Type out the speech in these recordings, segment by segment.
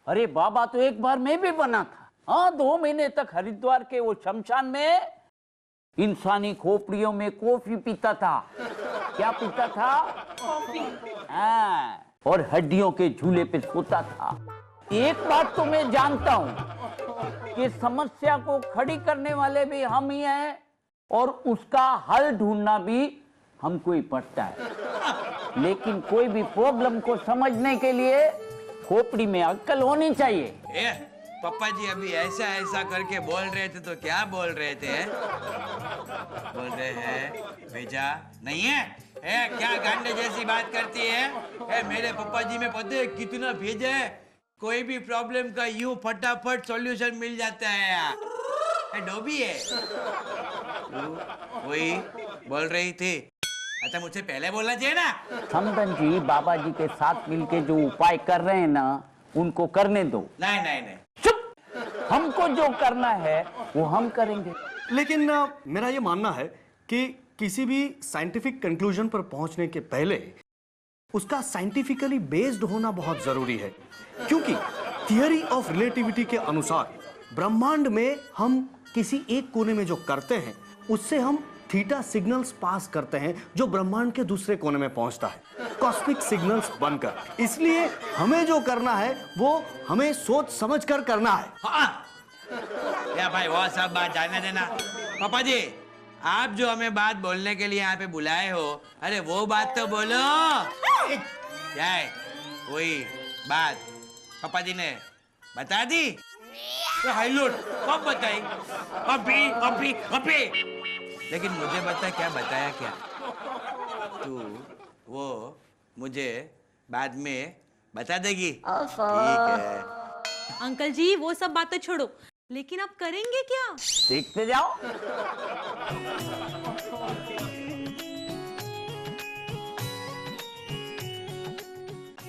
अरे बाबा, तो एक बार मैं भी बना था। हाँ, 2 महीने तक हरिद्वार के वो शमशान में इंसानी खोपड़ियों में कॉफी पीता था। क्या पीता था? कॉफी। हाँ, और हड्डियों के झूले पे सोता था। एक बात तो मैं जानता हूँ कि समस्या को खड़ी करने वाले भी हम ही हैं और उसका हल ढूंढना भी हमको ही पड़ता है। लेकिन कोई भी प्रॉब्लम को समझने के लिए खोपड़ी में अक्ल होनी चाहिए। पापा जी अभी ऐसा ऐसा करके बोल रहे थे, तो क्या बोल रहे थे? बोल रहे हैं भेजा नहीं है? क्या गांडे जैसी बात करती है? मेरे पापा जी में पता है कितना भेजा है? कोई भी प्रॉब्लम का यूं फटाफट सॉल्यूशन मिल जाता है यार। डोबी है वही बोल रही थी। अच्छा, मुझे पहले बोलना चाहिए ना। समदन जी बाबा जी के साथ मिलके जो उपाय कर रहे हैं ना, उनको करने दो। नहीं नहीं नहीं, चुप। हमको जो करना है वो हम करेंगे। लेकिन मेरा ये मानना है कि किसी भी साइंटिफिक कंक्लूजन पर पहुंचने के पहले उसका साइंटिफिकली बेस्ड होना बहुत जरूरी है, क्योंकि थियरी ऑफ रिलेटिविटी के अनुसार ब्रह्मांड में हम किसी एक कोने में जो करते हैं उससे हम थीटा सिग्नल्स पास करते हैं जो ब्रह्मांड के दूसरे कोने में पहुंचता है कॉस्मिक सिग्नल्स बनकर। इसलिए हमें जो करना है वो हमें सोच समझ कर करना है। हाँ। या भाई वो सब बात जाने देना। पापा जी, आप जो हमें बात बोलने के लिए यहाँ पे बुलाए हो, अरे वो बात तो बोलो। क्या है वही बात? पापा जी ने बता दी तो हाईलोट कब बताई? अभी अभी अभी। लेकिन मुझे बता, क्या बताया क्या? तू वो मुझे बाद में बता देगी? ठीक है अंकल जी वो सब बातें छोड़ो, लेकिन आप करेंगे क्या? देखते जाओ।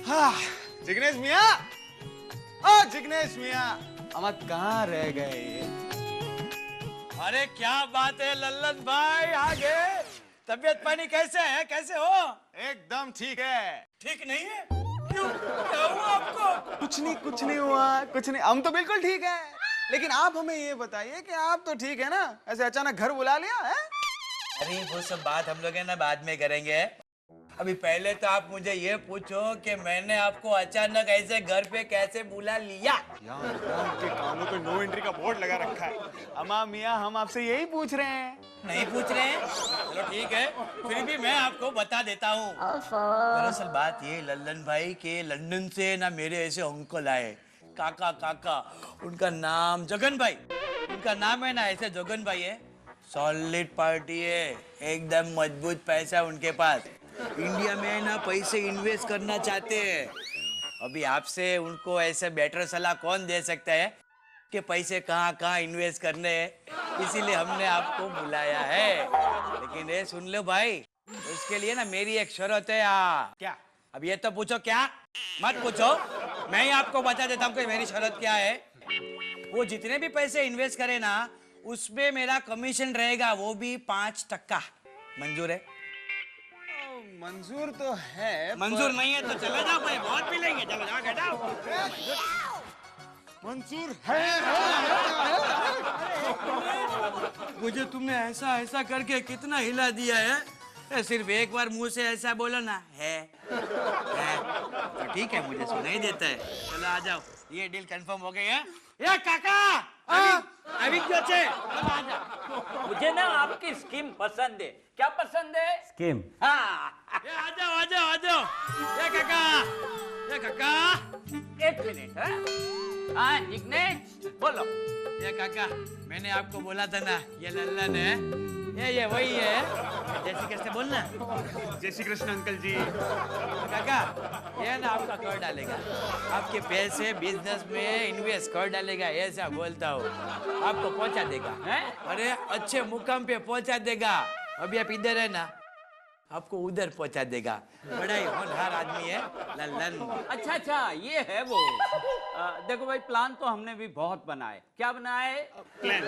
हाँ, जिग्नेश मियाँ, ओ जिग्नेश मियाँ, हम कहाँ रह गए? अरे क्या बात है लल्लन भाई, आगे तबीयत पानी कैसे है? कैसे हो? एकदम ठीक है। ठीक नहीं है? क्यों, क्या हुआ आपको? कुछ नहीं हुआ, कुछ नहीं। हम तो बिल्कुल ठीक है। लेकिन आप हमें ये बताइए कि आप तो ठीक है ना? ऐसे अचानक घर बुला लिया है? अरे वो सब बात हम लोग है ना बाद में करेंगे। अभी पहले तो आप मुझे ये पूछो कि मैंने आपको अचानक ऐसे घर पे कैसे बुला लिया? यार के कानों पे नो एंट्री का बोर्ड लगा रखा है। अम्मा मियाँ, हम आपसे यही पूछ रहे हैं। नहीं पूछ रहे हैं? चलो ठीक है, फिर भी मैं आपको बता देता हूँ। दरअसल बात ये लल्लन भाई के लंदन से ना मेरे ऐसे अंकल आए, काका काका, उनका नाम जगन भाई। उनका नाम है ना ऐसे जगन भाई है। सॉलिड पार्टी है, एकदम मजबूत पैसा उनके पास। इंडिया में ना पैसे इन्वेस्ट करना चाहते हैं। अभी आपसे उनको ऐसे बेटर सलाह कौन दे सकता है कि पैसे कहाँ कहाँ इन्वेस्ट करने हैं। इसीलिए हमने आपको बुलाया है। लेकिन ये सुन लो भाई, उसके लिए ना मेरी एक शर्त है। क्या? अब ये तो पूछो क्या? मत पूछो, मैं ही आपको बता देता हूँ कि मेरी शर्त क्या है। वो जितने भी पैसे इन्वेस्ट करे ना, उसमें मेरा कमीशन रहेगा, वो भी 5%। मंजूर है? मंजूर तो है। मंजूर नहीं है तो चले जाओ भाई, बहुत पी लेंगे। चलो जाओ, घटाओ। मंजूर है। मुझे तुमने ऐसा ऐसा करके कितना हिला दिया है। सिर्फ एक बार मुंह से ऐसा बोलो ना, है तो ठीक है, मुझे सुनाई देता है। चलो आ जाओ, ये डील कंफर्म हो गई है। ये काका अभी क्यों छे? चलो आ जाओ। मुझे ना आपकी स्कीम पसंद है। क्या पसंद है? स्कीम? हाँ। ये आ जाओ आ जाओ आ जाओ। ये काका एक मिनट है। हाँ जिग्नेश बोलो। ये काका, मैंने आपको बोला था ना ये लल्लन है, ये वही है। जय श्री कृष्ण बोलना। जय श्री कृष्ण अंकल जी। काका, ये ना आपका कर डालेगा, आपके पैसे बिजनेस में इन्वेस्ट कर डालेगा, ऐसा बोलता हूँ। आपको पहुंचा देगा है? अरे अच्छे मुकाम पे पहुंचा देगा। अभी आप इधर है ना, आपको उधर पहुंचा देगा। बड़ा ही होनहार आदमी है लल्लन। अच्छा, ये है वो। देखो भाई, प्लान तो हमने भी बहुत बनाए। क्या बनाए? प्लान।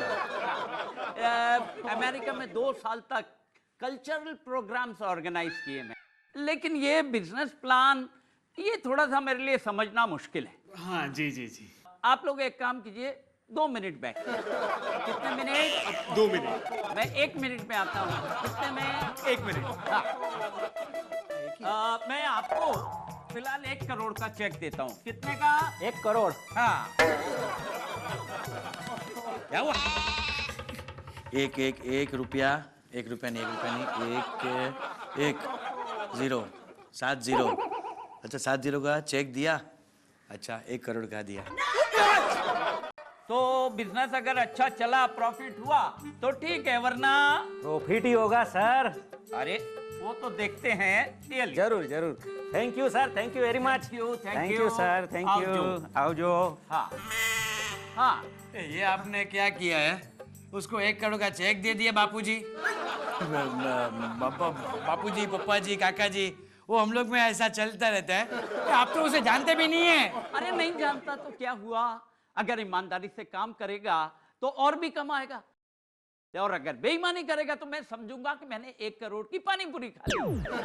अमेरिका में 2 साल तक कल्चरल प्रोग्राम्स ऑर्गेनाइज किए मैं। लेकिन ये बिजनेस प्लान, ये थोड़ा सा मेरे लिए समझना मुश्किल है। हाँ जी जी जी। आप लोग एक काम कीजिए, 2 मिनट बैठ। कितने मिनट? 2 मिनट। मैं 1 मिनट में आता हूँ। कितने में? 1 मिनट। हाँ। मैं आपको फिलहाल 1 करोड़ का चेक देता हूँ। कितने का? 1 करोड़। हाँ। क्या हुआ? एक रुपया नहीं, 1 7 0। अच्छा 7 0 का चेक दिया। अच्छा 1 करोड़ का दिया। तो बिजनेस अगर अच्छा चला, प्रॉफिट हुआ तो ठीक है, वरना प्रॉफिट ही होगा सर। अरे वो तो देखते हैं। रियली जरूर जरूर। Thank you sir, thank you very much. Thank you sir, thank you. आओ जो। हाँ हाँ। ये आपने क्या किया है? उसको 1 करोड़ का चेक दे दिया बापूजी। बापूजी, पप्पा जी, काका जी, वो हम लोग में ऐसा चलता रहता है। आप तो उसे जानते भी नहीं है। अरे नहीं जानता तो क्या हुआ, अगर ईमानदारी से काम करेगा तो और भी कमाएगा, और अगर बेईमानी करेगा तो मैं समझूंगा कि मैंने 1 करोड़ की पानी पूरी खा ली।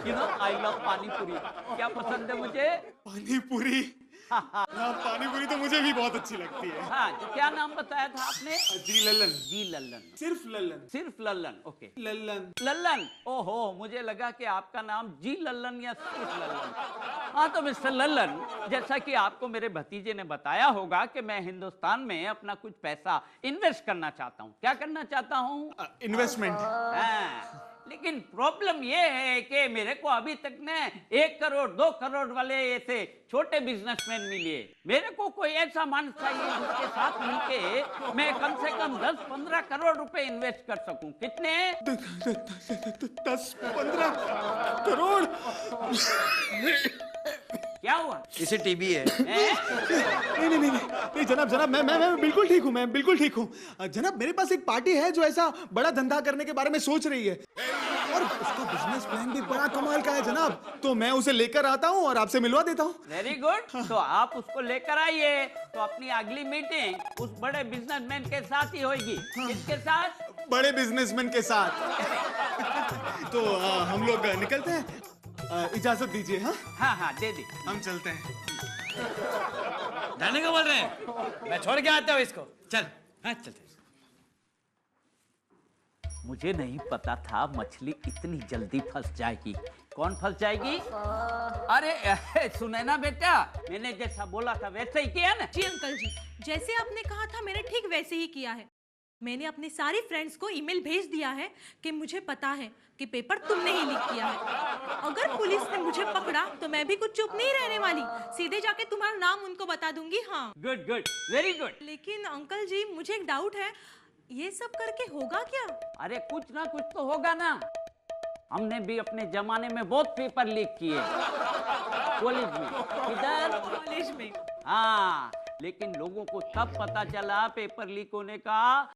यू नो आई लव पानी पूरी। क्या पसंद है मुझे? पानी पूरी। हाँ, पानी पूरी तो मुझे भी बहुत अच्छी लगती है। हाँ, तो क्या नाम बताया था आपने? जी लल्लन। जी लल्लन। सिर्फ लल्लन। सिर्फ लल्लन। ओके लल्लन। लल्लन। ओहो, मुझे लगा कि आपका नाम जी लल्लन या सिर्फ लल्लन। हाँ तो मिस्टर लल्लन, जैसा कि आपको मेरे भतीजे ने बताया होगा कि मैं हिंदुस्तान में अपना कुछ पैसा इन्वेस्ट करना चाहता हूँ। क्या करना चाहता हूँ? इन्वेस्टमेंट। हाँ, लेकिन प्रॉब्लम ये है कि मेरे को अभी तक ने 1 करोड़ 2 करोड़ वाले ऐसे छोटे बिजनेसमैन मिले। मेरे को कोई ऐसा मानस चाहिए जिसके साथ मिलके मैं कम से कम 10-15 करोड़ रुपए इन्वेस्ट कर सकूं। कितने? 10-15 करोड़। क्या हुआ? इसे टीबी है। नहीं जनाब, मैं बिल्कुल ठीक हूँ, मैं बिल्कुल ठीक हूँ। जनाब मेरे पास एक पार्टी है जो ऐसा बड़ा धंधा करने के बारे में सोच रही है, और उसका बिजनेस प्लान भी बड़ा कमाल का है जनाब। तो मैं उसे लेकर आता हूँ और आपसे मिलवा देता हूँ। Very good. तो आप उसको लेकर आइए, तो अपनी अगली मीटिंग उस बड़े बिजनेसमैन के साथ ही होगी। किसके साथ? बड़े बिजनेसमैन के साथ। तो हम लोग निकलते हैं, इजाजत दीजिए। हाँ हाँ हाँ, दे दे। हम चलते हैं। जाने को बोल रहे हैं? मैं छोड़ के आता हूँ इसको। चल। हाँ चलते। मुझे नहीं पता था मछली इतनी जल्दी फंस जाएगी। कौन फंस जाएगी? अरे सुने ना बेटा, मैंने जैसा बोला था वैसे ही किया ना। जी अंकल जी, जैसे आपने कहा था मैंने ठीक वैसे ही किया है। मैंने अपने सारी फ्रेंड्स को ईमेल भेज दिया है कि मुझे पता है कि पेपर तुमने ही लीक किया है। अगर पुलिस ने मुझे पकड़ा तो मैं भी कुछ चुप नहीं रहने वाली, सीधे जाके तुम्हारा नाम उनको बता दूंगी। हाँ गुड गुड, वेरी गुड। लेकिन अंकल जी मुझे एक डाउट है, ये सब करके होगा क्या? अरे कुछ ना कुछ तो होगा ना। हमने भी अपने जमाने में बहुत पेपर लीक किए कॉलेज में। किधर? कॉलेज में। हाँ, लेकिन लोगों को तब पता चला पेपर लीक होने का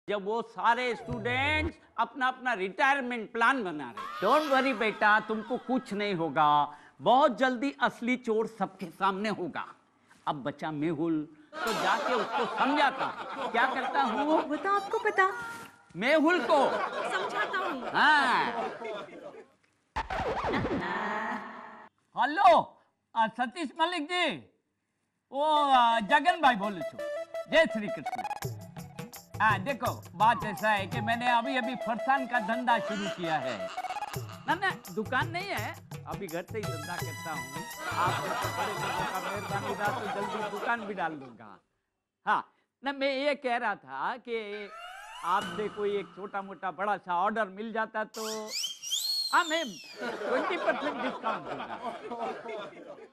जब वो सारे स्टूडेंट्स अपना अपना रिटायरमेंट प्लान बना रहे। डोंट वरी बेटा, तुमको कुछ नहीं होगा। बहुत जल्दी असली चोर सबके सामने होगा। अब बचा मेहुल, तो जाके उसको समझाता हूँ। क्या करता हूँ? वो तो आपको पता। मेहुल को समझाता हूँ। हाँ। हेलो सतीश मलिक जी, वो जगन भाई बोलू छू। जय श्री कृष्ण। हाँ देखो, बात ऐसा है कि मैंने अभी अभी फरसान का धंधा शुरू किया है। ना दुकान नहीं है, अभी घर से ही धंधा करता हूँ। आप बड़े लोगों का मेहरबानी रहा तो जल्दी दुकान भी डाल दूंगा। हाँ ना, मैं ये कह रहा था कि आपसे कोई एक छोटा मोटा बड़ा सा ऑर्डर मिल जाता तो हाँ मैं 20% डिस्काउंट दूंगा।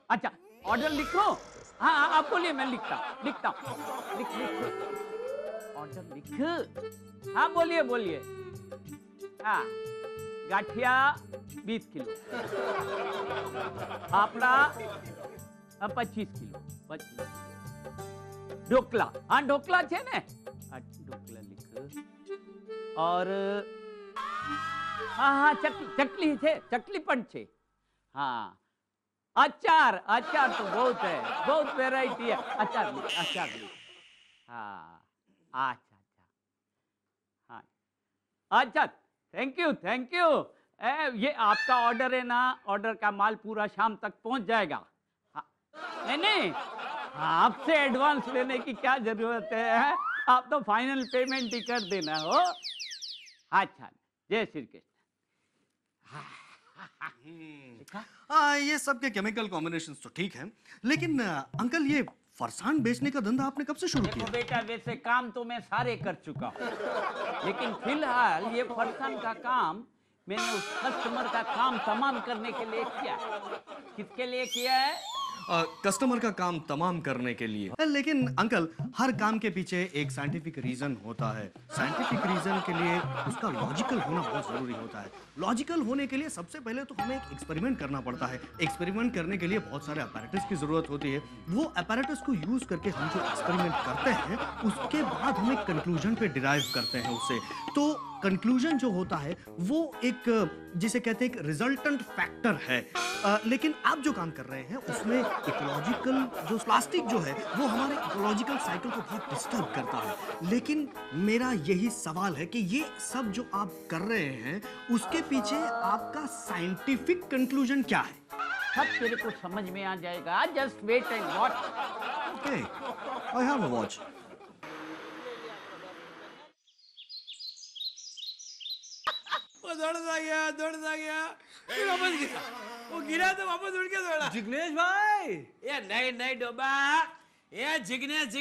अच्छा ऑर्डर लिखो। हाँ आप बोलिए, मैं लिखता हूँ। लिख ऑर्डर लिख। हाँ बोलिए बोलिए। हाँ, गाठिया 20 किलो, फाफड़ा 25 किलो, ढोकला। हाँ ढोकला छे ने? ढोकला लिख। और हाँ हाँ चकली छे, चकली पण छे। हाँ अचार तो बहुत है, बहुत वेराइटी है। अचार लिख। हाँ अच्छा हाँ अच्छा, थैंक यू। ये आपका ऑर्डर है ना, ऑर्डर का माल पूरा शाम तक पहुंच जाएगा। हाँ नहीं नहीं, आपसे एडवांस लेने की क्या जरूरत है? आप तो फाइनल पेमेंट ही कर देना हो। अच्छा, जय श्री कृष्ण। ये सब के केमिकल कॉम्बिनेशंस तो ठीक हैं, लेकिन अंकल ये फरसान बेचने का धंधा आपने कब से शुरू देखो किया? बेटा, वैसे काम तो मैं सारे कर चुका हूँ, लेकिन फिलहाल ये फरसान का काम मैंने उस कस्टमर का काम तमाम करने के लिए किया। किसके लिए किया है? कस्टमर का काम तमाम करने के लिए। लेकिन अंकल, हर काम के पीछे एक साइंटिफिक रीजन होता है। साइंटिफिक रीजन के लिए उसका लॉजिकल होना बहुत जरूरी होता है। लॉजिकल होने के लिए सबसे पहले तो हमें एक एक्सपेरिमेंट करना पड़ता है। एक्सपेरिमेंट करने के लिए बहुत सारे अपैरेटस की जरूरत होती है। वो अपैरेटस को यूज करके हम जो एक्सपेरिमेंट करते हैं, उसके बाद हम एक कंक्लूजन पे डिराइव करते हैं उससे। तो कंक्लूजन जो होता है वो एक, जिसे कहते हैं, एक रिजल्टेंट फैक्टर है। लेकिन आप जो काम कर रहे हैं उसमें इकोलॉजिकल जो प्लास्टिक जो है वो हमारे इकोलॉजिकल साइकिल को बहुत डिस्टर्ब करता है। लेकिन मेरा यही सवाल है कि ये सब जो आप कर रहे हैं उसके पीछे आपका साइंटिफिक कंक्लूजन क्या है? सब तेरे को समझ में आ जाएगा। Just wait and watch. Okay, I have a watch. वो दौड़ता गया, फिर वापस गिरा। वो गिरा तो वापस उड़ के दौड़ा। जिग्नेश भाई। ये नहीं डोबा, ये जिग्नेश।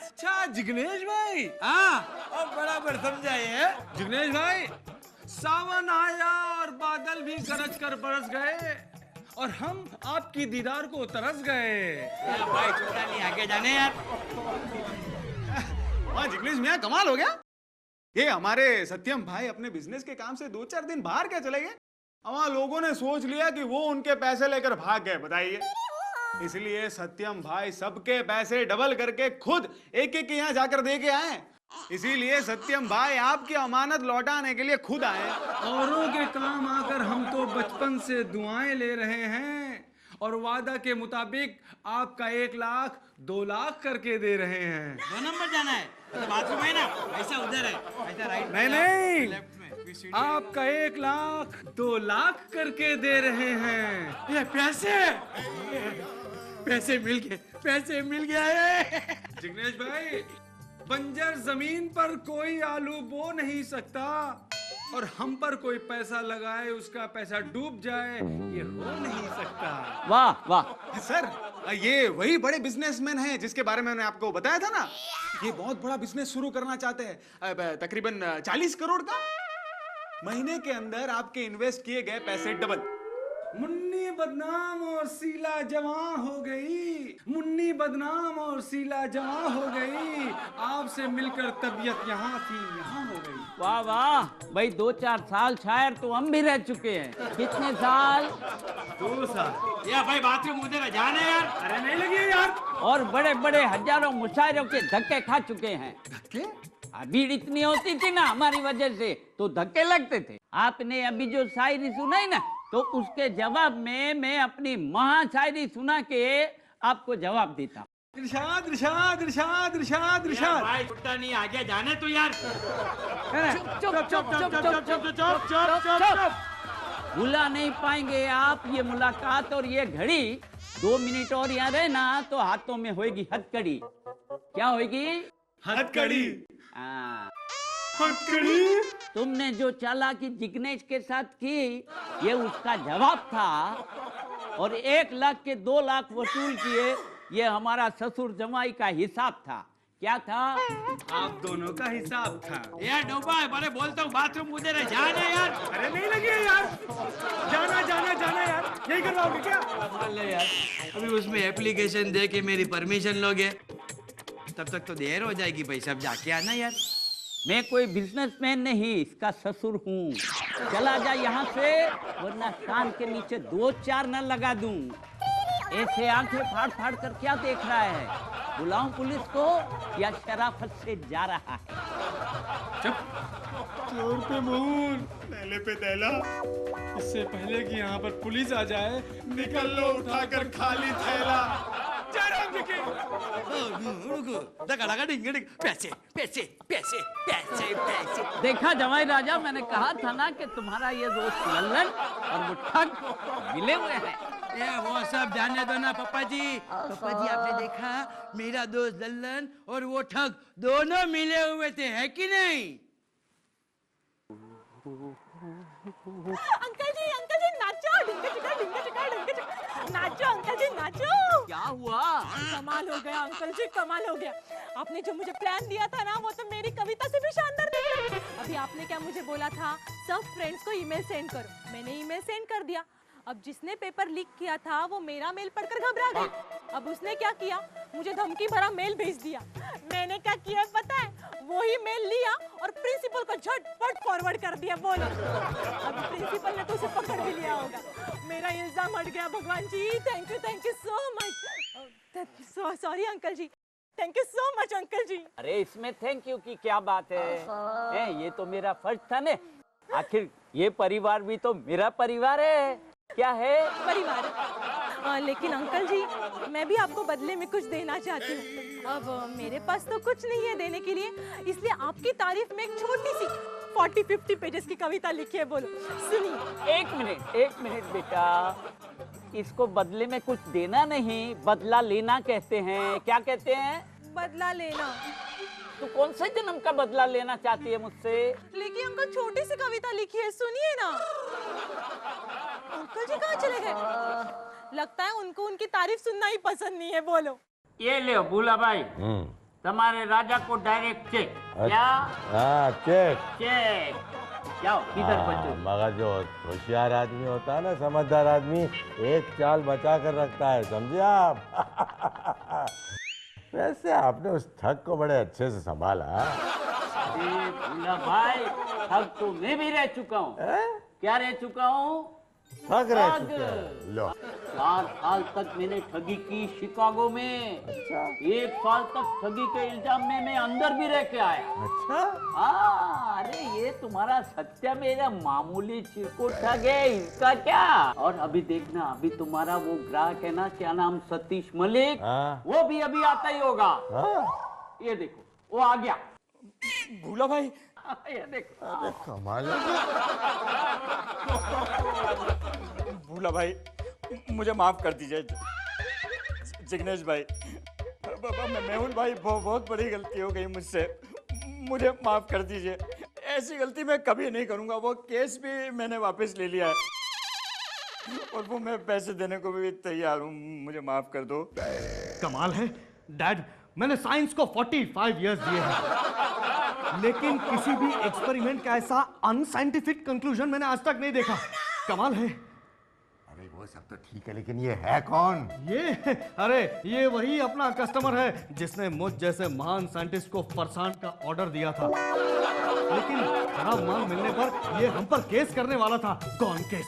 अच्छा जिग्नेश भाई। हाँ, और बराबर समझा ये। जिग्नेश भाई, सावन आया और बादल भी गरज कर बरस गए और हम आपकी दीदार को तरस गए। यार भाई छोटा नहीं, आगे जाने यार। वाह जिग्नेश मियां, कमाल हो गया। ये हमारे सत्यम भाई अपने बिजनेस के काम से 2-4 दिन बाहर क्या चले गए। वहां लोगों ने सोच लिया कि वो उनके पैसे लेकर भाग गए, बताइए। इसलिए सत्यम भाई सबके पैसे डबल करके खुद एक एक यहाँ जाकर दे के आए। इसीलिए सत्यम भाई आपकी अमानत लौटाने के लिए खुद आए। औरों के काम आकर हम तो बचपन से दुआएं ले रहे हैं और वादा के मुताबिक आपका 1 लाख 2 लाख करके दे रहे हैं। 2 नंबर जाना है, तो बाथरूम है ना, ऐसा उधर है, ऐसा राइट में, नहीं लेफ्ट में। आपका 1 लाख 2 लाख करके दे रहे हैं। ये पैसे मिल गया है। जिग्नेश भाई, बंजर जमीन पर कोई आलू बो नहीं सकता और हम पर कोई पैसा लगाए उसका पैसा डूब जाए, ये हो नहीं सकता। वाह वाह। सर, ये वही बड़े बिजनेसमैन हैं जिसके बारे में मैंने आपको बताया था ना। ये बहुत बड़ा बिजनेस शुरू करना चाहते हैं, तकरीबन 40 करोड़ का। महीने के अंदर आपके इन्वेस्ट किए गए पैसे डबल। मुन्नी बदनाम और सीला जवां हो गई, मुन्नी बदनाम और सीला जवां हो गई, आपसे मिलकर तबीयत यहाँ थी यहाँ हो गई। वाह वाह भाई, 2-4 साल शायर तो हम भी रह चुके हैं। कितने साल? 2 साल। या भाई बाथरूम उधर है, जाने यार। अरे नहीं लगी यार। और बड़े बड़े हजारों मुशायरों के धक्के खा चुके हैं। धक्के? भीड़ इतनी होती थी ना हमारी वजह से, तो धक्के लगते थे। आपने अभी जो शायरी सुनाई ना, तो उसके जवाब में मैं अपनी महा शायरी सुना के आपको जवाब देता। इरशाद इरशाद इरशाद इरशाद इरशाद। भाई छोटा नहीं, आगे जाने तो यार। चुप। भुला नहीं पाएंगे आप ये मुलाकात और ये घड़ी। 2 मिनट और यहाँ रहे ना तो हाथों में होएगी हथकड़ी। क्या होएगी? हथकड़ी। हाँ। हथकड़ी। तुमने जो चालाकी जिग्नेश के साथ की, ये उसका जवाब था। और 1 लाख के 2 लाख वसूल किए, ये हमारा ससुर जमाई का हिसाब था। क्या था? आप दोनों का हिसाब था। यार डोबा, बड़े बोलता हूँ बाथरूम उधर है, जाने यार। अरे नहीं लगी है यार। जाना जाना जाना यार, यही करवाओगे क्या? मान लो यार, अभी उसमें एप्लीकेशन दे के मेरी परमिशन लोगे, तब तक तो देर हो जाएगी भाई। सब जाके आना यार। मैं कोई बिजनेसमैन नहीं, इसका ससुर हूँ। चला जा यहाँ से, वरना कान के नीचे 2-4 न लगा दूं। ऐसे आंखें फाड़ फाड़ कर क्या देख रहा है? बुलाऊं पुलिस को या शराफत से जा रहा है? चोर पे मूल, पहले पे दहला। इससे पहले कि यहाँ पर पुलिस आ जाए, निकल लो उठाकर खाली थैला। पैसे। देखा जमाई राजा, मैंने कहा था ना कि तुम्हारा ये दोस्त लल्लन और वो ठग मिले हुए हैं। ए वो सब जाने दो ना पापा जी। पापा जी आपने देखा मेरा दोस्त लल्लन और वो ठग दोनों मिले हुए थे, है कि नहीं? अंकल जी नाचो, डिंगे चिका, नाचो अंकल जी नाचो। क्या हुआ? कमाल हो गया अंकल जी, कमाल हो गया। आपने जो मुझे प्लान दिया था ना, वो तो मेरी कविता से भी शानदार निकला। अभी आपने क्या मुझे बोला था, सब फ्रेंड्स को ईमेल सेंड करो। मैंने ईमेल सेंड कर दिया। अब जिसने पेपर लीक किया था वो मेरा मेल पढ़कर घबरा गई। अब उसने क्या किया, मुझे धमकी भरा मेल भेज दिया। मैंने क्या किया पता है, वही मेल लिया और प्रिंसिपल को झटपट फॉरवर्ड कर दिया। बोलो, अब प्रिंसिपल ने तो उसे पकड़ भी लिया होगा। मेरा इल्जाम हट गया भगवान जी। Thank you so much. Sorry uncle जी, thank you so much uncle जी। अरे इसमें थैंक यू की क्या बात है? ये तो मेरा फर्ज था ने। आखिर ये परिवार भी तो मेरा परिवार है। क्या है? परिवार। लेकिन अंकल जी, मैं भी आपको बदले में कुछ देना चाहती हूँ। अब मेरे पास तो कुछ नहीं है देने के लिए, इसलिए आपकी तारीफ में एक छोटी सी 40-50 पेजेस की कविता लिखी है। बोलो, सुनिए। एक मिनट बेटा, इसको बदले में कुछ देना नहीं, बदला लेना कहते हैं। क्या कहते हैं? बदला लेना। तू कौन से जन्म का बदला लेना चाहती है मुझसे? लेकिन अंकल छोटी सी कविता लिखी है, सुनिए ना। अंकल जी कहाँ चले गए? लगता है उनको उनकी तारीफ सुनना ही पसंद नहीं है। बोलो। ये ले भूला भाई, तुम्हारे राजा को डायरेक्ट चेक। क्या? हाँ, चेक जाओ किधर बच्चों। मगर जो होशियार आदमी होता है ना, समझदार आदमी, एक चाल बचा कर रखता है, समझे आप? वैसे आपने उस ठग को बड़े अच्छे से संभाला। भूला भाई, ठग तो मैं भी रह चुका हूँ। क्या रह चुका हूँ? ठग रह चुके हैं। लो, 4 साल तक मैंने ठगी की शिकागो में। अच्छा। 1 साल तक ठगी के इल्जाम में मैं अंदर भी रह के आया। अच्छा। अरे ये तुम्हारा सत्य मेरा मामूली चिरकुट ठग है, इसका क्या? और अभी देखना, अभी तुम्हारा वो ग्राहक है ना, क्या नाम, सतीश मलिक, हाँ। वो भी अभी आता ही होगा। हाँ। ये देखो, वो आ गया। भूला भाई, ये देखो। अरे कमाल है। भूला भाई, मुझे माफ कर दीजिए। जिग्नेश भाई, मेहुल भाई, बहुत बड़ी गलती हो गई मुझसे, मुझे माफ कर दीजिए। ऐसी गलती मैं कभी नहीं करूंगा। वो केस भी मैंने वापस ले लिया है और वो मैं पैसे देने को भी तैयार हूँ। मुझे माफ कर दो। कमाल है डैड, मैंने साइंस को 45 इयर्स दिए हैं, लेकिन किसी भी एक्सपेरिमेंट का ऐसा अनसाइंटिफिक कंक्लूजन मैंने आज तक नहीं देखा। कमाल है। अरे वो सब तो ठीक है, लेकिन ये है कौन? ये वही अपना कस्टमर है जिसने मुझ जैसे महान साइंटिस्ट को फरसान का ऑर्डर दिया था, लेकिन खराब माल मिलने पर ये हम पर केस करने वाला था। कौन केस?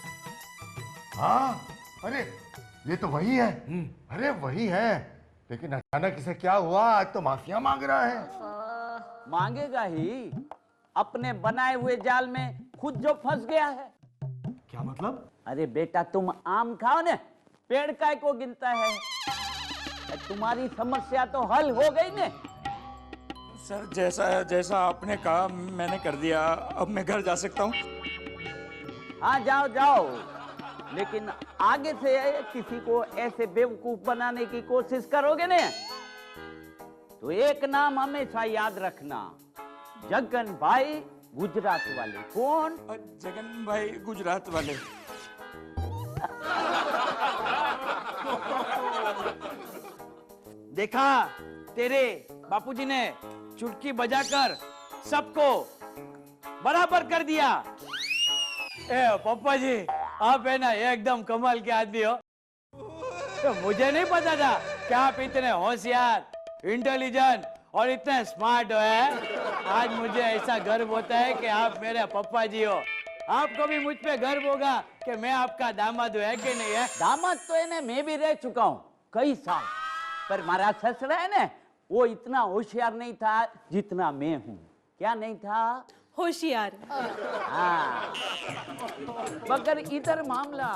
हाँ, अरे ये तो वही है। अरे वही है, लेकिन अचानक इसे क्या हुआ? आज तो माफिया मांग रहा है। मांगेगा ही, अपने बनाए हुए जाल में खुद जो फंस गया है। क्या मतलब? अरे बेटा, तुम आम खाओ ने, पेड़ काय को गिनता है। तुम्हारी समस्या तो हल हो गई ने। सर, जैसा आपने कहा मैंने कर दिया। अब मैं घर जा सकता हूँ? हाँ जाओ, लेकिन आगे से किसी को ऐसे बेवकूफ बनाने की कोशिश करोगे ने, तो एक नाम हमेशा याद रखना, जगन भाई गुजरात वाले। कौन? जगन भाई गुजरात वाले। देखा, तेरे बापूजी ने चुटकी बजाकर सबको बराबर कर दिया। पापा जी, आप है ना एकदम कमाल के आदमी हो। तो मुझे नहीं पता था कि आप इतने होशियार, इंटेलिजेंट और इतने स्मार्ट हो। आज मुझे ऐसा गर्व होता है कि आप मेरे पापा जी हो। आपको भी मुझ पे गर्व होगा कि मैं आपका दामाद हूँ, है कि नहीं है? दामाद तो है ना, मैं भी रह चुका हूँ कई साल, पर हमारा ससुरा है ना, वो इतना होशियार नहीं था जितना मैं हूँ। क्या नहीं था? होशियार। हाँ, मगर इधर मामला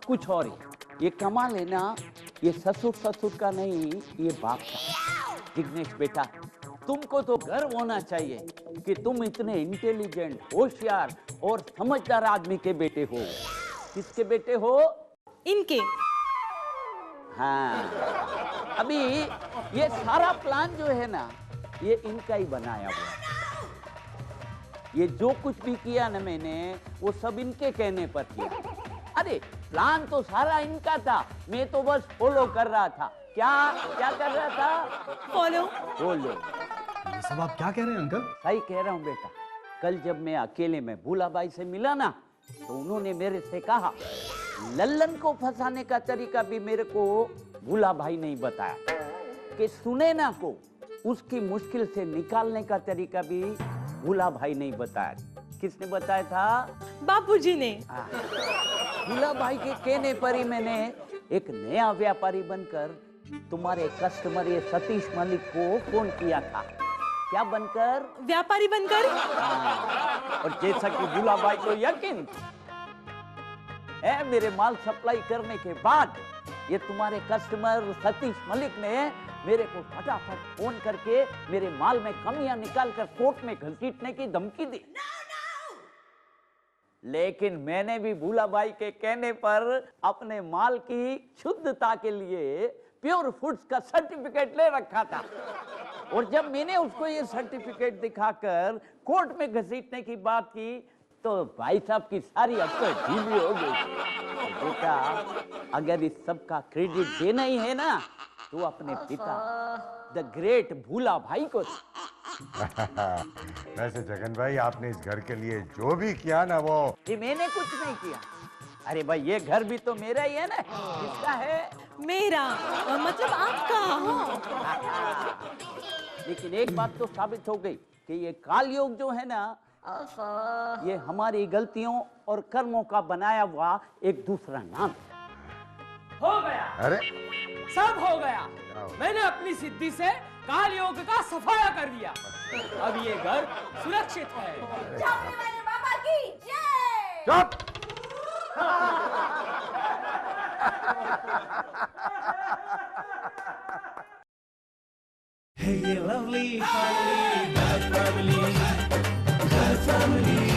कुछ और है। ये कमाल है ना, ये ससुर का नहीं, ये बाप का। जिग्नेश बेटा, तुमको तो गर्व होना चाहिए कि तुम इतने इंटेलिजेंट, होशियार और समझदार आदमी के बेटे हो। किसके बेटे हो? इनके। हाँ, अभी ये सारा प्लान जो है ना, ये इनका ही बनाया हुआ है। ये जो कुछ भी किया ना मैंने, वो सब इनके कहने पर किया। अरे प्लान तो सारा इनका था, मैं तो बस फॉलो कर रहा था। क्या क्या कर रहा था? फॉलो। ये सब आप क्या कह रहे हैं अंकल? सही कह रहा हूँ बेटा। कल जब मैं अकेले में भूलाबाई से मिला ना, तो उन्होंने मेरे से कहा, लल्लन को फंसाने का तरीका भी मेरे को भूलाबाई नहीं बताया, कि सुनैना को उसकी मुश्किल से निकालने का तरीका भी भूलाबाई नहीं बताया। किसने बताया था? बापूजी ने। भूलाबाई के कहने पर ही मैंने एक नया व्यापारी बनकर तुम्हारे कस्टमर ये सतीश मलिक को फोन किया था। क्या बनकर? व्यापारी बनकर। और जैसा कि भूलाबाई को यकीन है, मेरे माल सप्लाई करने के बाद ये तुम्हारे कस्टमर सतीश मलिक ने मेरे को फटाफट फोन करके मेरे माल में कमियां निकालकर कोर्ट में घसीटने की धमकी दी। लेकिन मैंने भी भूलाबाई के कहने पर अपने माल की शुद्धता के लिए प्योर फूड्स का सर्टिफिकेट ले रखा था। और जब मैंने उसको ये सर्टिफिकेट दिखाकर कोर्ट में घसीटने की बात की, तो भाई साहब की सारी अक्कल ढीली हो गई। बेटा, अगर इस सब का क्रेडिट देना ही है ना, तो अपने पिता द ग्रेट भूला भाई को। वैसे जगन भाई, आपने इस घर के लिए जो भी किया ना, वो ये मैंने कुछ नहीं किया। अरे भाई, ये घर भी तो मेरा ही है ना। किसका है? मेरा, मतलब आपका। लेकिन एक बात तो साबित हो गई कि ये कालयोग जो है ना, ये हमारी गलतियों और कर्मों का बनाया हुआ एक दूसरा नाम। हो गया। अरे सब हो गया। मैंने अपनी सिद्धि से काल योग का सफाया कर दिया। अब ये घर सुरक्षित है। बाबा की जय। चुप। Hey, you lovely family, bad family, bad family.